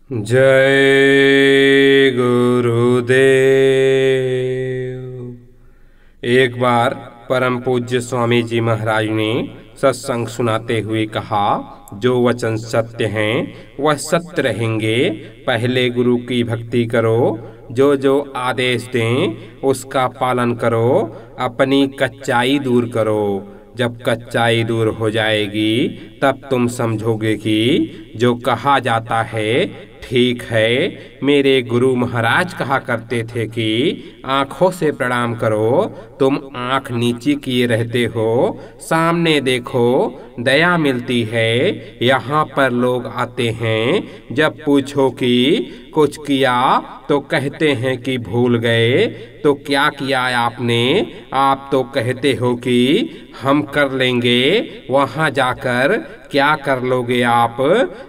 जय गुरुदेव। एक बार परम पूज्य स्वामी जी महाराज ने सत्संग सुनाते हुए कहा, जो वचन सत्य हैं वह सत्य रहेंगे। पहले गुरु की भक्ति करो, जो जो आदेश दें उसका पालन करो, अपनी कच्चाई दूर करो। जब कच्चाई दूर हो जाएगी तब तुम समझोगे कि जो कहा जाता है ठीक है। मेरे गुरु महाराज कहा करते थे कि आंखों से प्रणाम करो, तुम आंख नीची किए रहते हो, सामने देखो, दया मिलती है। यहाँ पर लोग आते हैं, जब पूछो कि कुछ किया तो कहते हैं कि भूल गए। तो क्या किया आपने? आप तो कहते हो कि हम कर लेंगे, वहाँ जाकर क्या कर लोगे आप?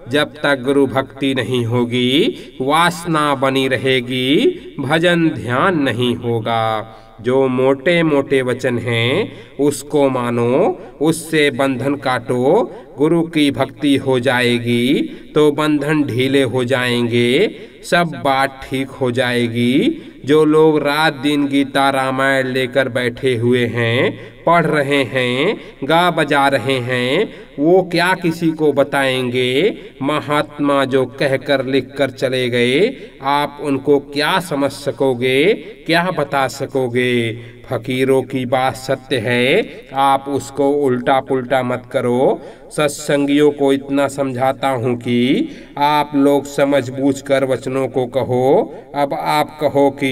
जब तक गुरु भक्ति नहीं होगी वासना बनी रहेगी, भजन ध्यान नहीं होगा। जो मोटे मोटे वचन हैं उसको मानो, उससे बंधन काटो। गुरु की भक्ति हो जाएगी तो बंधन ढीले हो जाएंगे, सब बात ठीक हो जाएगी। जो लोग रात दिन गीता रामायण लेकर बैठे हुए हैं, पढ़ रहे हैं, गा बजा रहे हैं, वो क्या किसी को बताएंगे? महात्मा जो कहकर लिख कर चले गए, आप उनको क्या समझ सकोगे, क्या बता सकोगे? फकीरों की बात सत्य है, आप उसको उल्टा पुल्टा मत करो। सत्संगियों को इतना समझाता हूँ कि आप लोग समझ बूझ कर वचनों को कहो। अब आप कहो कि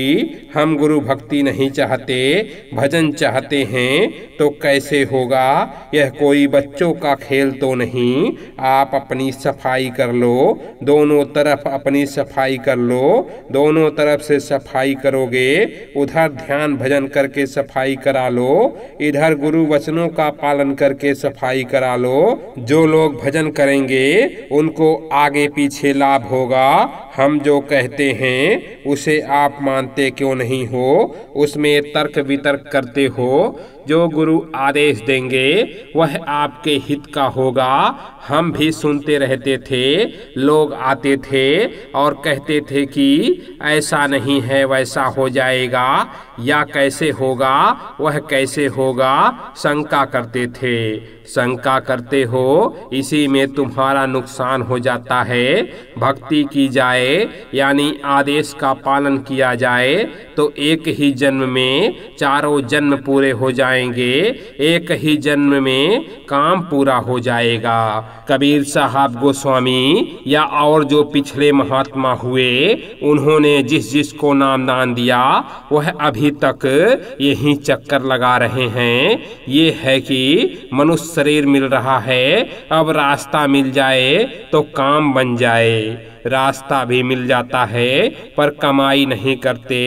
हम गुरु भक्ति नहीं चाहते, भजन चाहते हैं, तो कैसे होगा? यह कोई बच्चों का खेल तो नहीं। आप अपनी सफाई कर लो, दोनों तरफ अपनी सफाई कर लो। दोनों तरफ से सफाई करोगे, उधर ध्यान भजन करके सफाई करा लो, इधर गुरु वचनों का पालन करके सफाई करा लो। जो लोग भजन करेंगे उनको आगे पीछे लाभ होगा। हम जो कहते हैं उसे आप मानते क्यों नहीं हो? उसमें तर्क वितर्क करते हो। जो गुरु आदेश देंगे वह आपके हित का होगा। हम भी सुनते रहते थे, लोग आते थे और कहते थे कि ऐसा नहीं है, वैसा हो जाएगा, या कैसे होगा, वह कैसे होगा, शंका करते थे। शंका करते हो, इसी में तुम्हारा नुकसान हो जाता है। भक्ति की जाए यानी आदेश का पालन किया जाए तो एक ही जन्म में चारों जन्म पूरे हो जाएंगे, एक ही जन्म में काम पूरा हो जाएगा। कबीर साहब गोस्वामी या और जो पिछले महात्मा हुए, उन्होंने जिस जिस को नामदान दिया वह अभी तक यही चक्कर लगा रहे हैं। ये है कि मनुष्य शरीर मिल रहा है, अब रास्ता मिल जाए तो काम बन जाए। रास्ता भी मिल जाता है पर कमाई नहीं करते।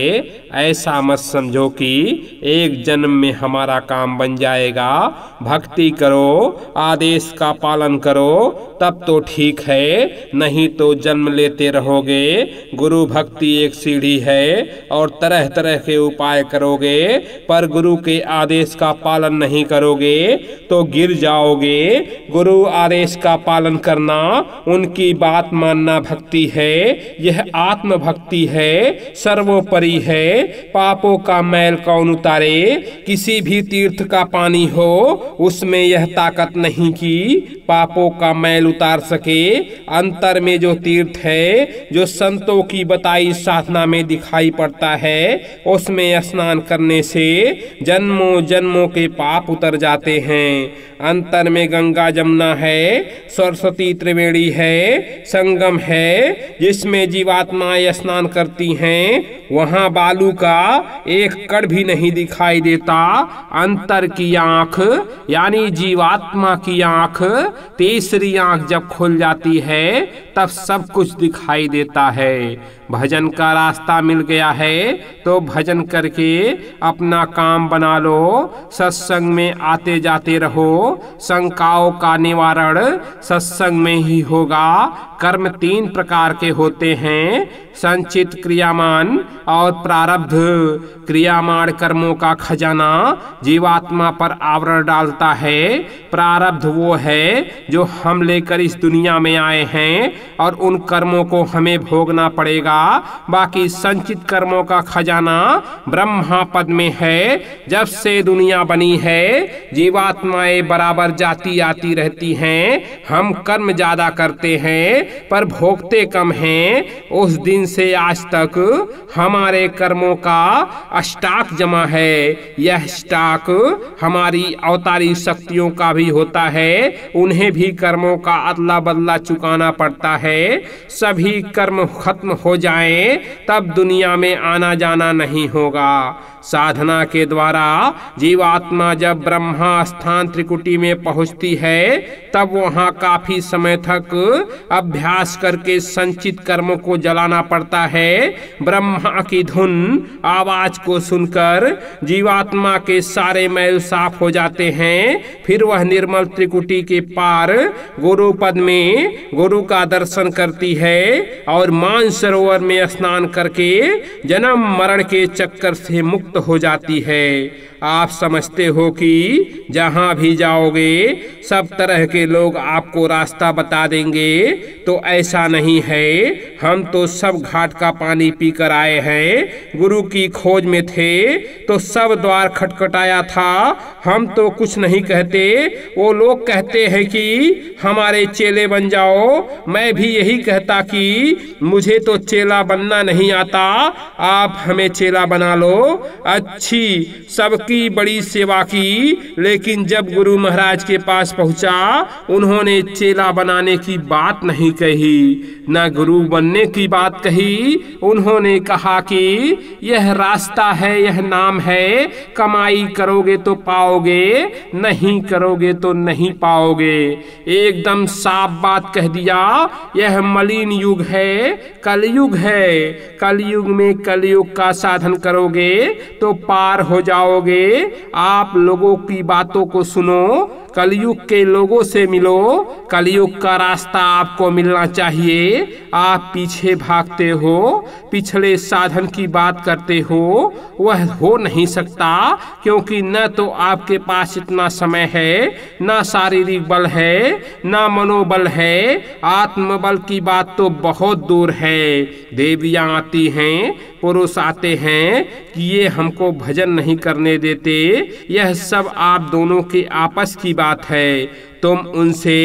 ऐसा मत समझो कि एक जन्म में हमारा काम बन जाएगा। भक्ति करो, आदेश का पालन करो, तब तो ठीक है, नहीं तो जन्म लेते रहोगे। गुरु भक्ति एक सीढ़ी है और तरह तरह के उपाय करोगे, पर गुरु के आदेश का पालन नहीं करोगे तो गिर जाओगे। गुरु आदेश का पालन करना, उनकी बात मानना भक्ति है। यह आत्म भक्ति है, सर्वोपरि है। पापों का मैल कौन उतारे? किसी भी तीर्थ का पानी हो, उसमें यह ताकत नहीं कि पापों का मैल उतार सके। अंतर में जो तीर्थ है, जो संतों की बताई साधना में दिखाई पड़ता है, उसमें स्नान करने से जन्मों जन्मों के पाप उतर जाते हैं। अंतर में गंगा जमुना है, सरस्वती त्रिवेणी है, संगम है, जिसमें जीवात्माएं स्नान करती हैं। वहाँ बालू का एक कण भी नहीं दिखाई देता। अंतर की आंख यानी जीवात्मा की आंख, तीसरी आंख जब खुल जाती है तब सब कुछ दिखाई देता है। भजन का रास्ता मिल गया है तो भजन करके अपना काम बना लो। सत्संग में आते जाते रहो। शंकाओं का निवारण सत्संग में ही होगा। कर्म 3 प्रकार के होते हैं, संचित, क्रियामान और प्रारब्ध। क्रियामान कर्मों का खजाना जीवात्मा पर आवरण डालता है। प्रारब्ध वो है जो हम लेकर इस दुनिया में आए हैं, और उन कर्मों को हमें भोगना पड़ेगा। बाकी संचित कर्मों का खजाना ब्रह्मा पद में है। जब से दुनिया बनी है जीवात्माएं बराबर जाती आती रहती हैं। हम कर्म ज्यादा करते हैं पर भोगते कम हैं। उस दिन से आज तक हमारे कर्मों का स्टॉक जमा है। यह स्टॉक हमारी अवतारी शक्तियों का भी होता है। उन्हें भी कर्मों का अदला बदला चुकाना पड़ता है। सभी कर्म खत्म हो जाएं तब दुनिया में आना जाना नहीं होगा। साधना के द्वारा जीवात्मा जब ब्रह्मा स्थान त्रिकुटी में पहुंचती है तब वहां काफी समय तक अभ्यास करके संचित कर्मों को जलाना पड़ता है। ब्रह्मा की धुन आवाज को सुनकर जीवात्मा के सारे मैल साफ हो जाते हैं। फिर वह निर्मल त्रिकुटी के पार गुरु पद में गुरु का दर्शन करती है और मानसरोवर में स्नान करके जन्म मरण के चक्कर से मुक्त हो जाती है। आप समझते हो कि जहां भी जाओगे सब तरह के लोग आपको रास्ता बता देंगे, तो ऐसा नहीं है। हम तो सब घाट का पानी पीकर आए हैं। गुरु की खोज में थे तो सब द्वार खटखटाया था। हम तो कुछ नहीं कहते, वो लोग कहते हैं कि हमारे चेले बन जाओ। मैं भी यही कहता कि मुझे तो चेला बनना नहीं आता, आप हमें चेला बना लो। अच्छी सबकी बड़ी सेवा की, लेकिन जब गुरु महाराज के पास पहुंचा उन्होंने चेला बनाने की बात नहीं कही, न गुरु बनने की बात कही। उन्होंने कहा कि यह रास्ता है, यह नाम है। कमाई करोगे तो पाओगे, नहीं करोगे तो नहीं पाओगे। एकदम साफ बात कह दिया। यह मलिन युग है, कलयुग है। कलयुग में कलयुग का साधन करोगे तो पार हो जाओगे। आप लोगों की बातों को सुनो, कलयुग के लोगों से मिलो। कलयुग का रास्ता आपको मिलना चाहिए। आप पीछे भागते हो, पिछले साधन की बात करते हो, वह हो नहीं सकता, क्योंकि न तो आपके पास इतना समय है, न शारीरिक बल है, न मनोबल है। आत्मबल की बात तो बहुत दूर है। देवियां आती हैं, पुरुष आते हैं कि ये हमको भजन नहीं करने देते। यह सब आप दोनों के आपस की बात है। तुम उनसे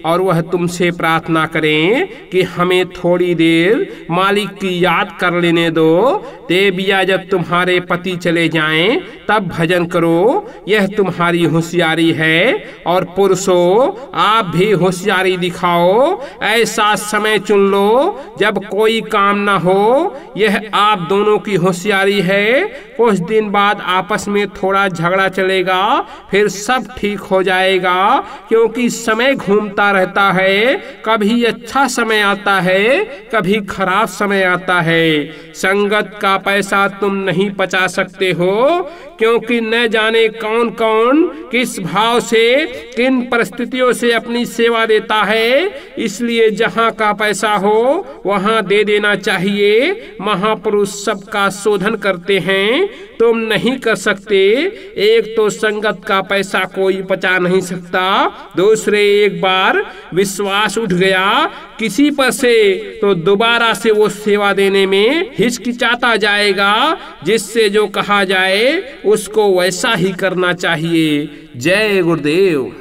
और वह तुमसे प्रार्थना करें कि हमें थोड़ी देर मालिक की याद कर लेने दो। देविया जब तुम्हारे पति चले जाएं तब भजन करो, यह तुम्हारी होशियारी है। और पुरुषों, आप भी होशियारी दिखाओ। ऐसा समय चुन लो जब कोई काम ना हो। यह आप दोनों की होशियारी है। कुछ दिन बाद आपस में थोड़ा झगड़ा चलेगा, फिर सब ठीक हो जाएगा, क्योंकि समय घूमता रहता है। कभी अच्छा समय आता है, कभी खराब समय आता है। संगत का पैसा तुम नहीं बचा सकते हो, क्योंकि न जाने कौन कौन किस भाव से किन परिस्थितियों से अपनी सेवा देता है। इसलिए जहाँ का पैसा हो वहाँ दे देना चाहिए। महापुरुष सबका शोधन करते हैं, तुम नहीं कर सकते। एक तो संगत का पैसा कोई बचा नहीं सकता, दूसरे एक बार विश्वास उठ गया किसी पर से तो दोबारा से वो सेवा देने में हिचकिचाता जाएगा। जिससे जो कहा जाए उसको वैसा ही करना चाहिए। जय गुरुदेव।